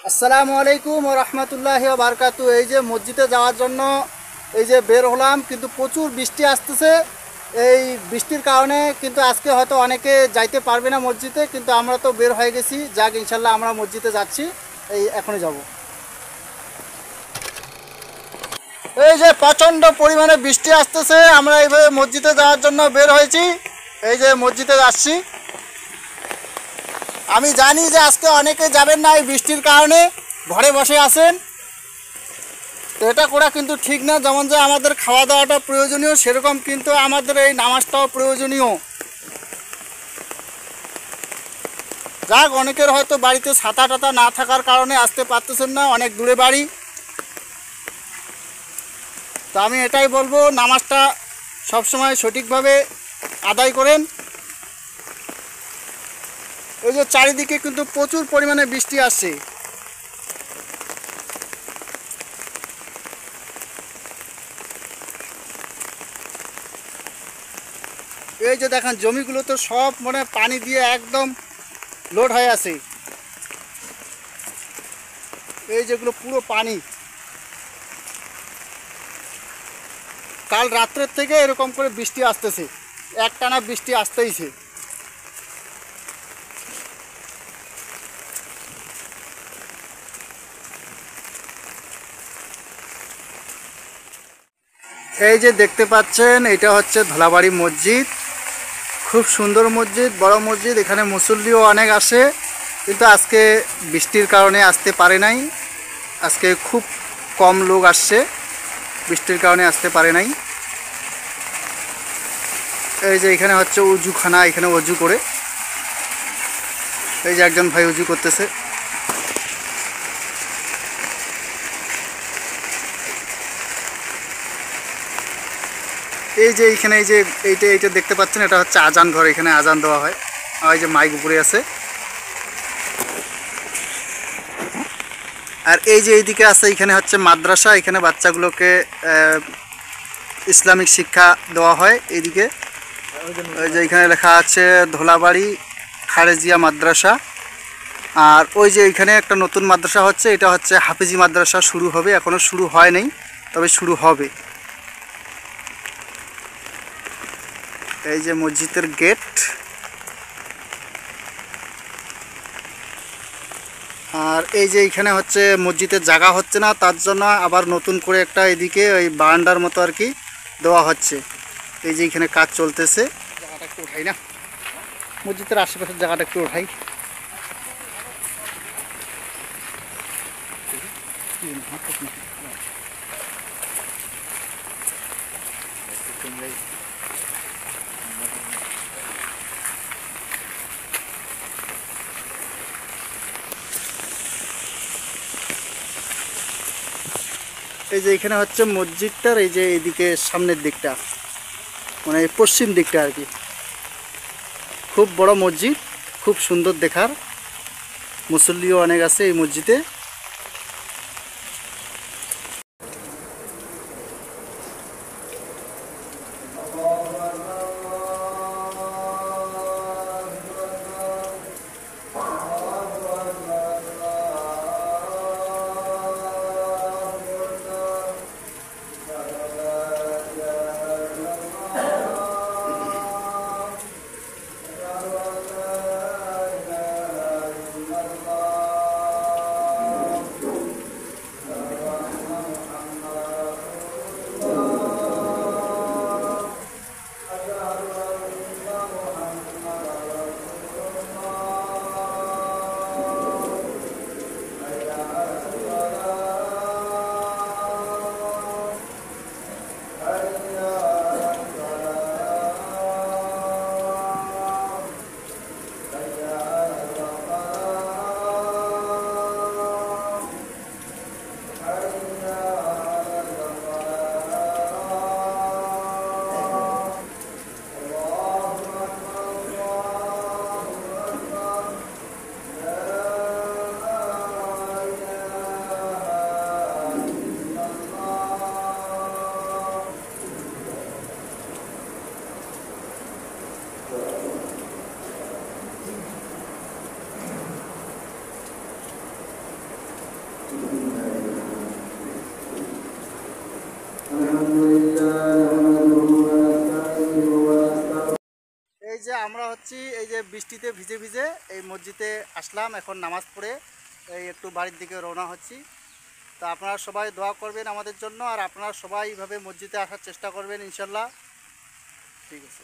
আসসালামু আলাইকুম ওয়া রাহমাতুল্লাহি ওয়া বারাকাতু। এই যে মসজিদে যাওয়ার জন্য এই যে বের হলাম, কিন্তু প্রচুর বৃষ্টি আসতেছে। এই বৃষ্টির কারণে কিন্তু আজকে হয়তো অনেকে যাইতে পারবে না মসজিদে, কিন্তু আমরা তো বের হয়ে গেছি। যাক, ইনশাল্লাহ আমরা মসজিদে যাচ্ছি, এই এখনই যাব। এই যে প্রচণ্ড পরিমাণে বৃষ্টি আসতেছে, আমরা এইভাবে মসজিদে যাওয়ার জন্য বের হয়েছি। এই যে মসজিদে যাচ্ছি। আমি জানি যে আজকে অনেকে যাবেন না এই বৃষ্টির কারণে, ঘরে বসে আছেন। তো এটা করা কিন্তু ঠিক না। যেমন যে আমাদের খাওয়া দাওয়াটা প্রয়োজনীয়, সেরকম কিন্তু আমাদের এই নামাজটাও প্রয়োজনীয়। যাক, অনেকের হয়তো বাড়িতে ছাতা টাতা না থাকার কারণে আসতে পারতেছেন না, অনেক দূরে বাড়ি। তো আমি এটাই বলবো, নামাজটা সবসময় সঠিকভাবে আদায় করেন। এই যে চারিদিকে কিন্তু প্রচুর পরিমাণে বৃষ্টি আসছে। এই যে দেখেন, জমিগুলো তো সব মানে পানি দিয়ে একদম লোড হয়ে আছে। এই যেগুলো পুরো পানি। কাল রাত্রের থেকে এরকম করে বৃষ্টি আসতেছে, একটানা বৃষ্টি আসতেইছে। এই যে দেখতে পাচ্ছেন, এটা হচ্ছে ধলাবাড়ি মসজিদ। খুব সুন্দর মসজিদ, বড় মসজিদ। এখানে মুসল্লিও অনেক আসে, কিন্তু আজকে বৃষ্টির কারণে আসতে পারে নাই। আজকে খুব কম লোক আসছে, বৃষ্টির কারণে আসতে পারে নাই। এই যে এখানে হচ্ছে উজুখানা, এখানে অজু করে। এই যে একজন ভাই উজু করতেছে। এই যে এইখানে এই যে এইটা দেখতে পাচ্ছেন, এটা হচ্ছে আজান ঘর। এখানে আজান দেওয়া হয়। আর এই যে মাইক উপরে আছে। আর এই যে এইদিকে আছে, এখানে হচ্ছে মাদ্রাসা। এখানে বাচ্চাগুলোকে ইসলামিক শিক্ষা দেওয়া হয়। এইদিকে ওই যে এখানে লেখা আছে ধলাবাড়ি খারেজিয়া মাদ্রাসা। আর ওই যে এখানে একটা নতুন মাদ্রাসা হচ্ছে, এটা হচ্ছে হাফিজি মাদ্রাসা। শুরু হবে, এখনও শুরু হয় নাই, তবে শুরু হবে। এই যে মসজিদের গেট। আর এই যে এইখানে হচ্ছে মসজিদের জায়গা হচ্ছে না, তার জন্য আবার নতুন করে একটা এদিকে ওই বারান্দার মতো আর কি দেওয়া হচ্ছে। এই যে এখানে কাজ চলতেছে। জায়গাটা একটু উঠাই না, মসজিদের আশেপাশের জায়গাটা একটু উঠাই। এই যে এখানে হচ্ছে মসজিদটার এই যে এইদিকে সামনের দিকটা, মানে পশ্চিম দিকটা আর কি। খুব বড় মসজিদ, খুব সুন্দর দেখার। মুসল্লিও অনেক আছে এই মসজিদে। আমরা হচ্ছি এই যে বৃষ্টিতে ভিজে ভিজে এই মসজিদে আসলাম, এখন নামাজ পড়ে এই একটু বাড়ির দিকে রওনা হচ্ছি। তো আপনারা সবাই দোয়া করবেন আমাদের জন্য, আর আপনারা সবাই এইভাবে মসজিদে আসার চেষ্টা করবেন ইনশাল্লাহ। ঠিক আছে।